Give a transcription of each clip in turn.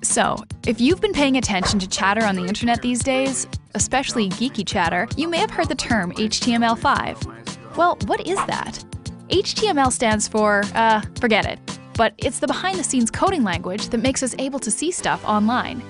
So, if you've been paying attention to chatter on the internet these days, especially geeky chatter, you may have heard the term HTML5. Well, what is that? HTML stands for, forget it. But it's the behind-the-scenes coding language that makes us able to see stuff online.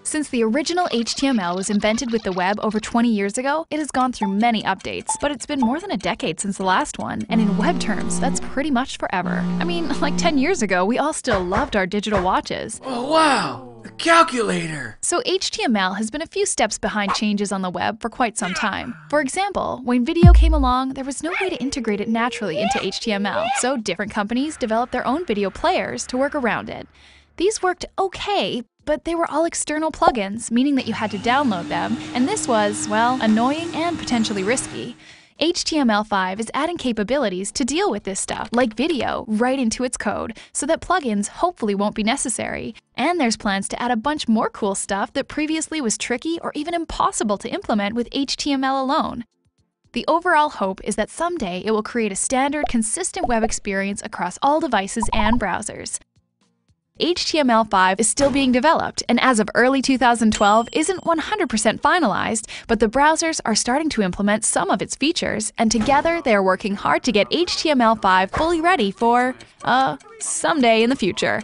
Since the original HTML was invented with the web over 20 years ago, it has gone through many updates, but it's been more than a decade since the last one, and in web terms, that's pretty much forever. I mean, like 10 years ago, we all still loved our digital watches. Oh wow, a calculator! So HTML has been a few steps behind changes on the web for quite some time. For example, when video came along, there was no way to integrate it naturally into HTML, so different companies developed their own video players to work around it. These worked okay, but they were all external plugins, meaning that you had to download them, and this was, well, annoying and potentially risky. HTML5 is adding capabilities to deal with this stuff, like video, right into its code, so that plugins hopefully won't be necessary. And there's plans to add a bunch more cool stuff that previously was tricky or even impossible to implement with HTML alone. The overall hope is that someday it will create a standard, consistent web experience across all devices and browsers. HTML5 is still being developed, and as of early 2012 isn't 100% finalized, but the browsers are starting to implement some of its features, and together they are working hard to get HTML5 fully ready for, someday in the future.